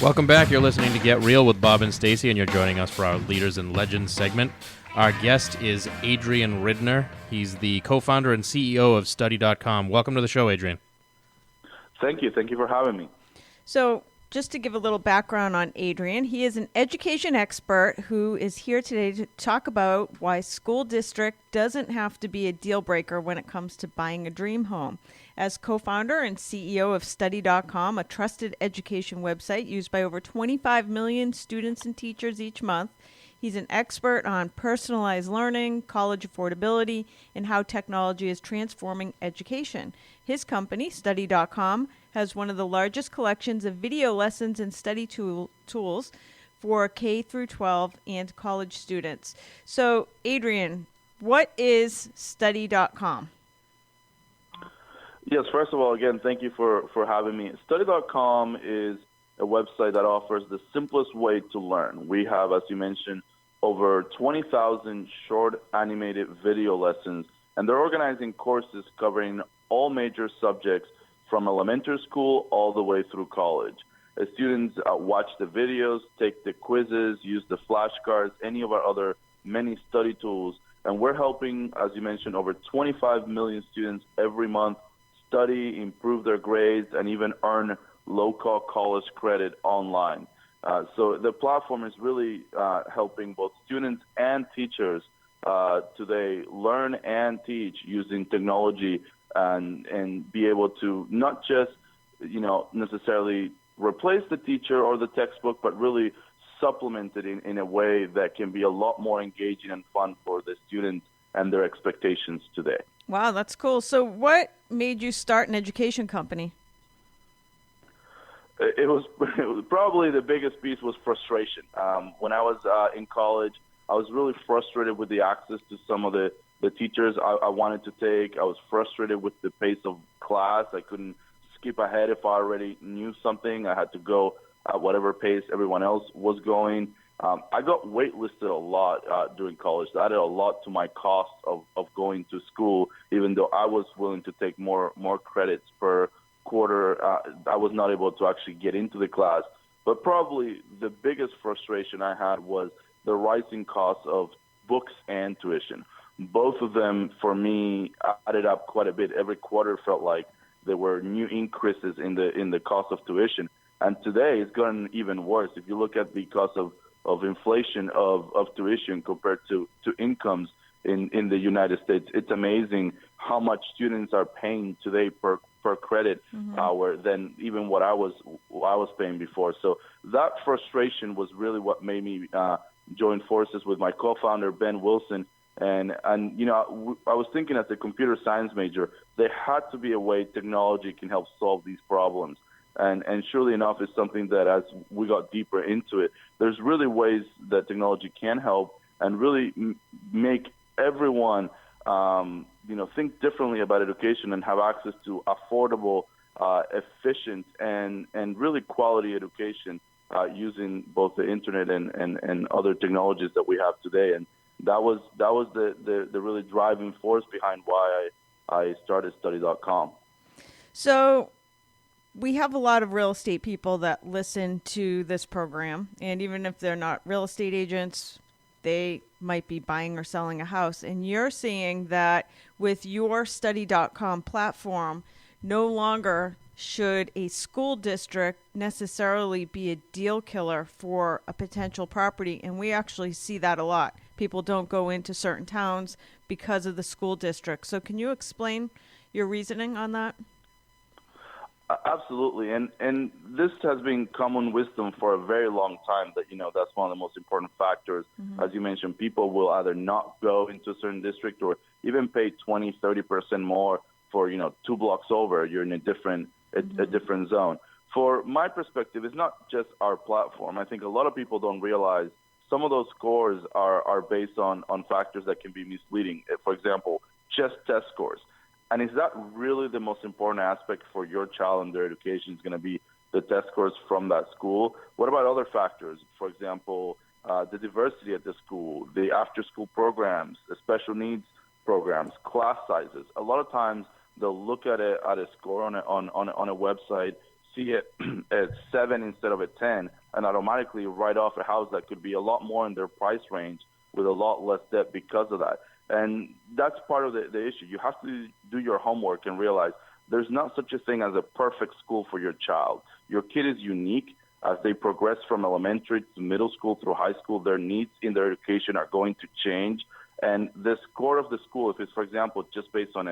Welcome back. You're listening to Get Real with Bob and Stacey, and you're joining us for our Leaders and Legends segment. Our guest is Adrian Ridner. He's the co-founder and CEO of Study.com. Welcome to the show, Adrian. Thank you. Thank you for having me. So, just to give a little background on Adrian, he is an education expert who is here today to talk about why school district doesn't have to be a deal breaker when it comes to buying a dream home. As co-founder and CEO of Study.com, a trusted education website used by over 25 million students and teachers each month, he's an expert on personalized learning, college affordability, and how technology is transforming education. His company, Study.com, has one of the largest collections of video lessons and study tools for K through 12 and college students. So, Adrian, what is Study.com? Yes, first of all, again, thank you for having me. Study.com is a website that offers the simplest way to learn. We have, as you mentioned, over 20,000 short animated video lessons, and they're organizing courses covering all major subjects from elementary school all the way through college. As students watch the videos, take the quizzes, use the flashcards, any of our other many study tools, and we're helping, as you mentioned, over 25 million students every month study, improve their grades, and even earn low-cost college credit online. So the platform is really helping both students and teachers today learn and teach using technology and be able to not just, necessarily replace the teacher or the textbook, but really supplement it in a way that can be a lot more engaging and fun for the students and their expectations today. Wow, that's cool. So what made you start an education company? It was probably the biggest piece was frustration. When I was in college, I was really frustrated with the access to some of the teachers I wanted to take. I was frustrated with the pace of class. I couldn't skip ahead if I already knew something. I had to go at whatever pace everyone else was going. I got waitlisted a lot during college. That added a lot to my cost of going to school, even though I was willing to take more credits per quarter. I was not able to actually get into the class. But probably the biggest frustration I had was the rising cost of books and tuition. Both of them, for me, added up quite a bit. Every quarter felt like there were new increases in the cost of tuition. And today it's gotten even worse. If you look at the cost of inflation of tuition compared to incomes in the United States, it's amazing how much students are paying today per credit hour than even what I was paying before. So that frustration was really what made me join forces with my co-founder Ben Wilson. And I was thinking as a computer science major, there had to be a way technology can help solve these problems. And surely enough, it's something that as we got deeper into it, there's really ways that technology can help and really make everyone, think differently about education and have access to affordable, efficient, and really quality education using both the internet and other technologies that we have today. And that was the really driving force behind why I started Study.com. So we have a lot of real estate people that listen to this program, and even if they're not real estate agents, they might be buying or selling a house. And you're seeing that with your Study.com platform, no longer should a school district necessarily be a deal killer for a potential property. And we actually see that a lot. People don't go into certain towns because of the school district. So can you explain your reasoning on that? Absolutely, and this has been common wisdom for a very long time that, that's one of the most important factors. As you mentioned, people will either not go into a certain district or even pay 20-30% more for, 2 blocks over. You're in a different zone. For my perspective, it's not just our platform. I think a lot of people don't realize some of those scores are based on factors that can be misleading. For example, just test scores. And is that really the most important aspect for your child and their education is going to be the test scores from that school? What about other factors? For example, the diversity at the school, the after-school programs, the special needs programs, class sizes. A lot of times they'll look at a score on a website, see it at 7 instead of at 10, and automatically write off a house that could be a lot more in their price range with a lot less debt because of that. And that's part of the issue. You have to do your homework and realize there's not such a thing as a perfect school for your child. Your kid is unique. As they progress from elementary to middle school through high school, their needs in their education are going to change. And the score of the school, if it's, for example, just based on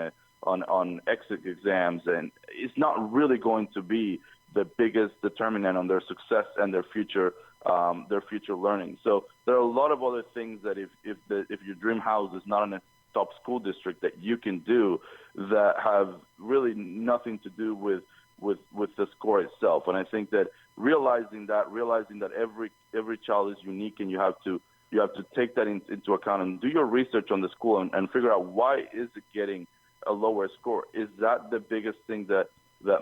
exit exams, and it's not really going to be the biggest determinant on their success and their future learning. So there are a lot of other things that if your dream house is not in a top school district that you can do that have really nothing to do with the score itself. And I think that realizing that every child is unique, and you have to take that into account and do your research on the school and figure out why is it getting a lower score. Is that the biggest thing that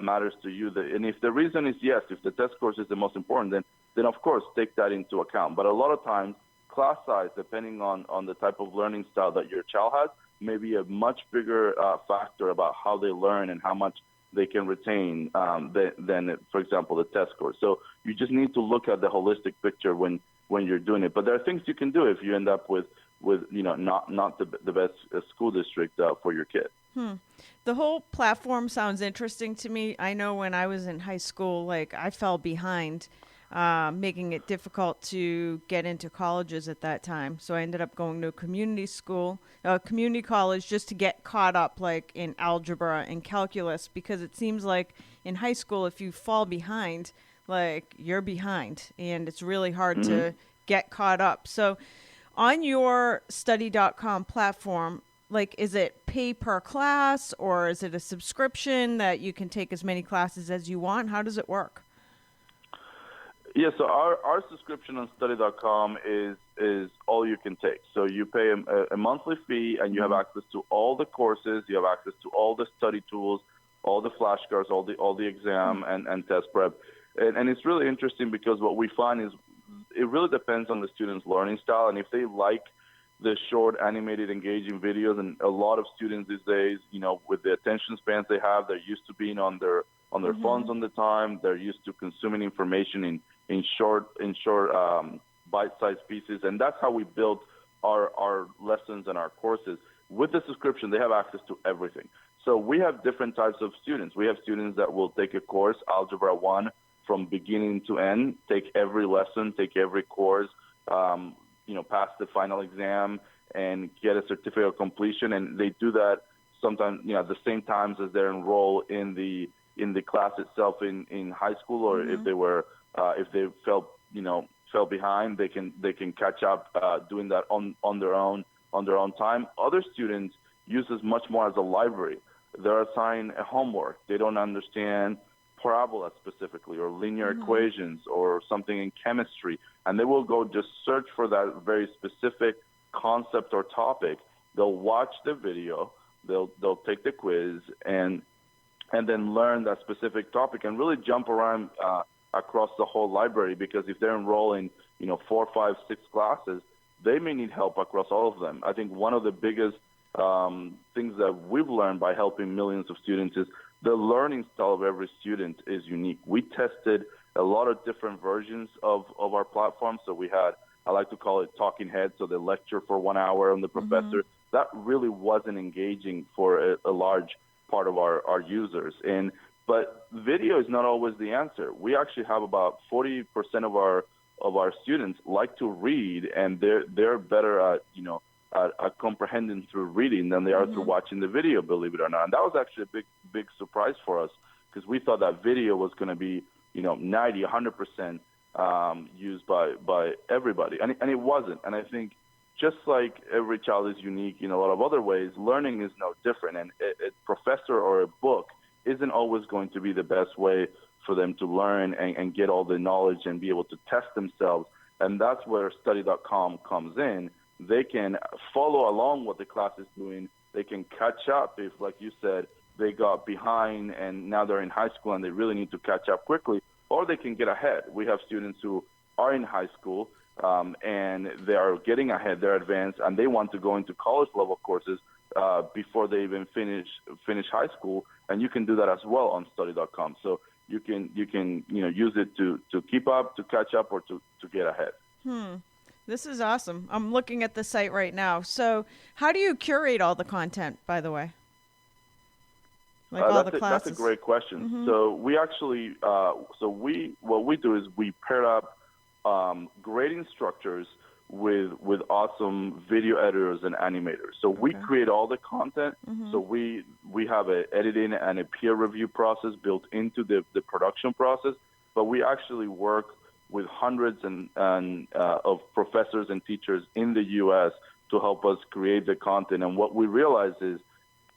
matters to you? And if the reason is yes, if the test scores is the most important, then of course take that into account. But a lot of times, class size, depending on the type of learning style that your child has, may be a much bigger factor about how they learn and how much they can retain than, for example, the test score. So you just need to look at the holistic picture when you're doing it. But there are things you can do if you end up with not the best school district for your kid. The whole platform sounds interesting to me. I know when I was in high school, I fell behind, making it difficult to get into colleges at that time. So I ended up going to a community college just to get caught up in algebra and calculus, because it seems like in high school, if you fall behind, you're behind, and it's really hard to get caught up. So on your study.com platform, is it pay per class, or is it a subscription that you can take as many classes as you want? How does it work? Yeah, so our subscription on study.com is all you can take. So you pay a monthly fee, and you have access to all the courses. You have access to all the study tools, all the flashcards, all the exam and test prep. And it's really interesting because what we find is it really depends on the student's learning style. And if they like the short, animated, engaging videos, and a lot of students these days, with the attention spans they have, they're used to being on their phones on the time. They're used to consuming information in short bite-sized pieces, and that's how we built our lessons and our courses. With the subscription, they have access to everything. So we have different types of students. We have students that will take a course, Algebra 1, from beginning to end, take every lesson, take every course, pass the final exam and get a certificate of completion. And they do that sometimes, at the same times as they're enrolled in the class itself in high school, or if they fell behind, they can catch up doing that on their own time. Other students use this much more as a library. They're assigned a homework. They don't understand parabola specifically, or linear equations, or something in chemistry, and they will go just search for that very specific concept or topic. They'll watch the video, they'll take the quiz, and then learn that specific topic, and really jump around across the whole library, because if they're enrolling 4, 5, 6 classes, they may need help across all of them. I think one of the biggest things that we've learned by helping millions of students is the learning style of every student is unique. We tested a lot of different versions of our platform. So we had, I like to call it talking heads, so they lecture for 1 hour on the professor. That really wasn't engaging for a large part of our users. But video is not always the answer. We actually have about 40% of our students like to read, and they're better at comprehending through reading than they are through watching the video, believe it or not. And that was actually a big surprise for us, because we thought that video was going to be 90, 100% used by everybody, and it wasn't. And I think just like every child is unique in a lot of other ways, learning is no different. And a professor or a book isn't always going to be the best way for them to learn and get all the knowledge and be able to test themselves. And that's where study.com comes in. They can follow along what the class is doing. They can catch up if, like you said, they got behind and now they're in high school and they really need to catch up quickly, or they can get ahead. We have students who are in high school and they are getting ahead, they're advanced, and they want to go into college-level courses before they even finish high school, and you can do that as well on study.com. So you can use it to keep up, to catch up, or to get ahead. This is awesome. I'm looking at the site right now. So how do you curate all the content, by the way? Like all the classes? That's a great question. So we actually, what we do is we pair up great instructors with awesome video editors and animators. So we create all the content. So we have an editing and a peer review process built into the production process. But we actually work with hundreds of professors and teachers in the U.S. to help us create the content. And what we realize is,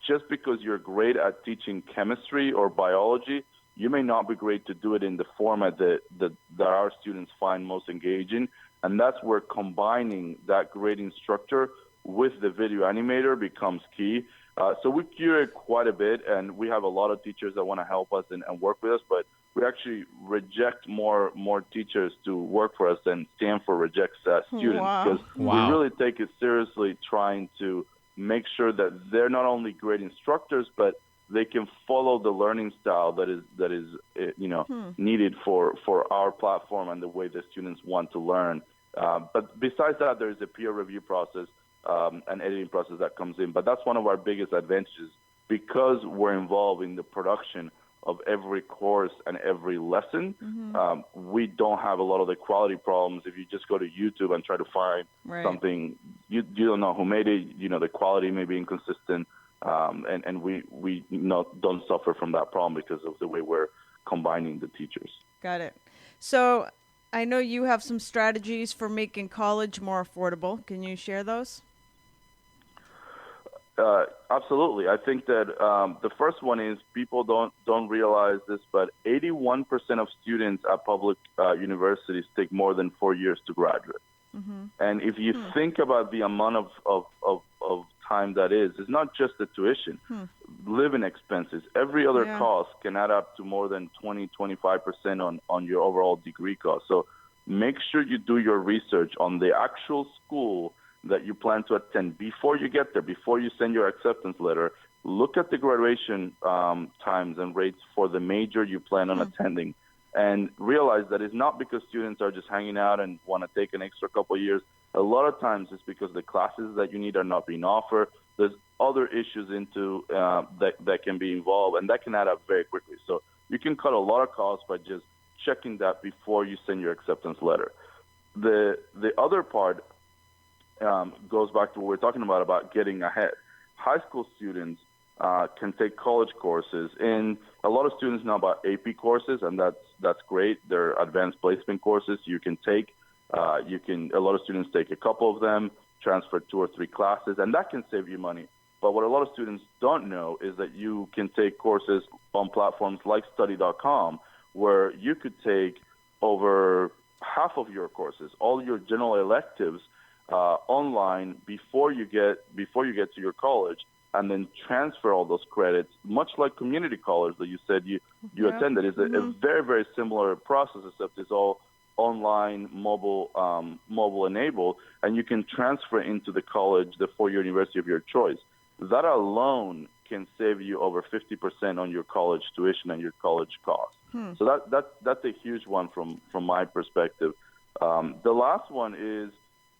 just because you're great at teaching chemistry or biology, you may not be great to do it in the format that our students find most engaging. And that's where combining that great instructor with the video animator becomes key. So we curate quite a bit, and we have a lot of teachers that want to help us and work with us, but we actually reject more teachers to work for us than Stanford rejects students, because we really take it seriously, trying to make sure that they're not only great instructors, but they can follow the learning style that is needed for our platform and the way the students want to learn. But besides that, there is a peer review process and editing process that comes in. But that's one of our biggest advantages, because we're involved in the production of every course and every lesson. We don't have a lot of the quality problems. If you just go to YouTube and try to find something, you don't know who made it. The quality may be inconsistent, and we don't suffer from that problem because of the way we're combining the teachers. Got it. So I know you have some strategies for making college more affordable. Can you share those? Absolutely. I think that the first one is, people don't realize this, but 81% of students at public universities take more than 4 years to graduate. And if you think about the amount of time that is, it's not just the tuition. Living expenses, every other cost can add up to more than 20-25% on your overall degree cost. So make sure you do your research on the actual school that you plan to attend before you get there, before you send your acceptance letter. Look at the graduation times and rates for the major you plan on attending, and realize that it's not because students are just hanging out and want to take an extra couple of years. A lot of times it's because the classes that you need are not being offered. There's other issues that can be involved, and that can add up very quickly. So you can cut a lot of costs by just checking that before you send your acceptance letter. The other part goes back to what we're talking about getting ahead. High school students can take college courses, and a lot of students know about AP courses, and that's great. They're advanced placement courses you can take. A lot of students take a couple of them, transfer 2 or 3 classes, and that can save you money. But what a lot of students don't know is that you can take courses on platforms like study.com, where you could take over half of your courses, all your general electives, online before you get to your college, and then transfer all those credits, much like community college that you said you attended. It's a very, very similar process, except it's all online, mobile enabled, and you can transfer into the college, the 4-year university of your choice. That alone can save you over 50% on your college tuition and your college costs. So that's a huge one from my perspective. The last one is,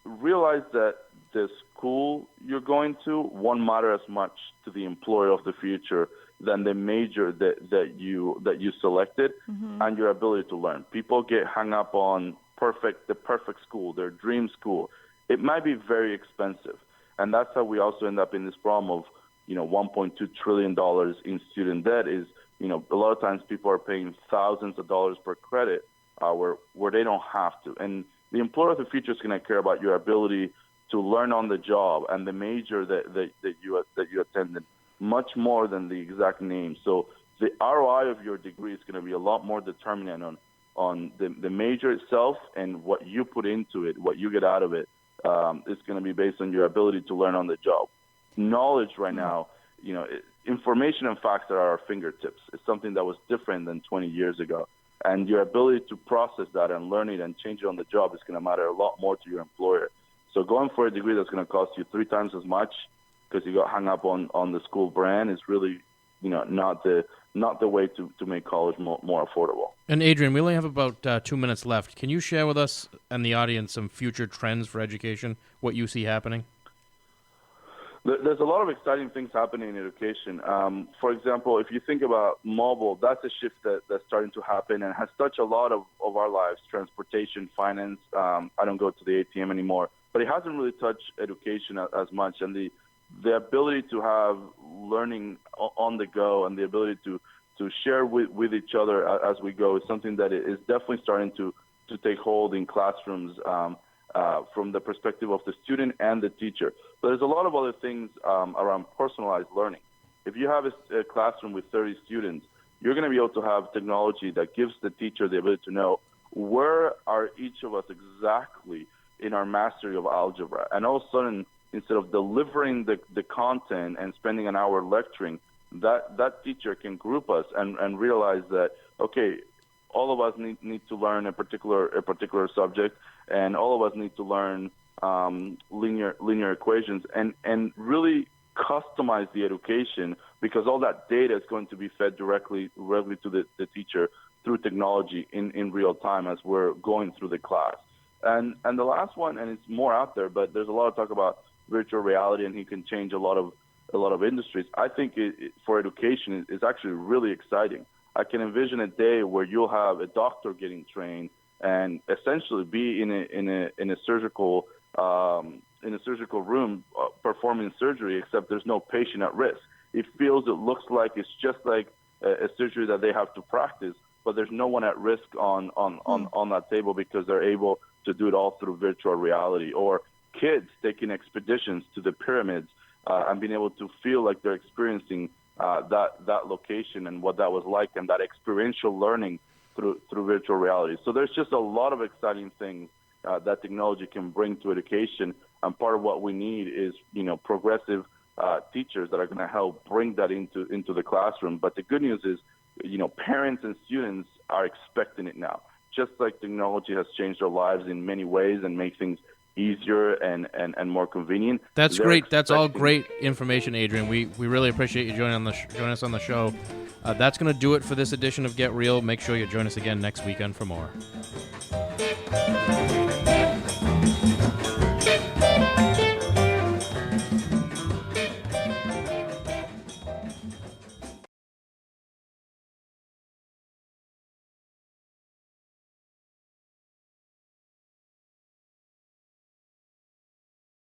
realize that the school you're going to won't matter as much to the employer of the future than the major that you selected and your ability to learn. People get hung up on the perfect school, their dream school. It might be very expensive, and that's how we also end up in this problem of $1.2 trillion in student debt. Is a lot of times people are paying thousands of dollars per credit hour where they don't have to. And the employer of the future is going to care about your ability to learn on the job and the major that you attended much more than the exact name. So the ROI of your degree is going to be a lot more determinant on the major itself, and what you put into it, what you get out of it, is going to be based on your ability to learn on the job. Knowledge right now, information and facts are at our fingertips. It's something that was different than 20 years ago. And your ability to process that and learn it and change it on the job is going to matter a lot more to your employer. So going for a degree that's going to cost you 3 times as much because you got hung up on the school brand is really not the way to make college more affordable. And Adrian, we only have about 2 minutes left. Can you share with us and the audience some future trends for education, what you see happening? There's a lot of exciting things happening in education. For example, if you think about mobile, that's a shift that's starting to happen and has touched a lot of our lives, transportation, finance. I don't go to the ATM anymore, but it hasn't really touched education as much. And the ability to have learning on the go and the ability to share with each other as we go is something that is definitely starting to take hold in classrooms from the perspective of the student and the teacher. But there's a lot of other things around personalized learning. If you have a classroom with 30 students, you're going to be able to have technology that gives the teacher the ability to know where are each of us exactly in our mastery of algebra. And all of a sudden, instead of delivering the content and spending an hour lecturing, that teacher can group us and realize that, okay, all of us need to learn a particular subject, and all of us need to learn linear equations, and really customize the education, because all that data is going to be fed directly to the teacher through technology in real time as we're going through the class. And the last one, and it's more out there, but there's a lot of talk about virtual reality, and it can change a lot of industries. I think for education, it's actually really exciting. I can envision a day where you'll have a doctor getting trained and essentially be in a surgical room performing surgery, except there's no patient at risk. It looks like it's just like a surgery that they have to practice, but there's no one at risk on that table because they're able to do it all through virtual reality. Or kids taking expeditions to the pyramids and being able to feel like they're experiencing that location and what that was like, and that experiential learning through virtual reality. So there's just a lot of exciting things that technology can bring to education, and part of what we need is progressive teachers that are going to help bring that into the classroom. But the good news is, parents and students are expecting it now. Just like technology has changed our lives in many ways and make things easier and more convenient. That's great. That's all great information, Adrian. We really appreciate you joining us on the show. That's going to do it for this edition of Get Real. Make sure you join us again next weekend for more.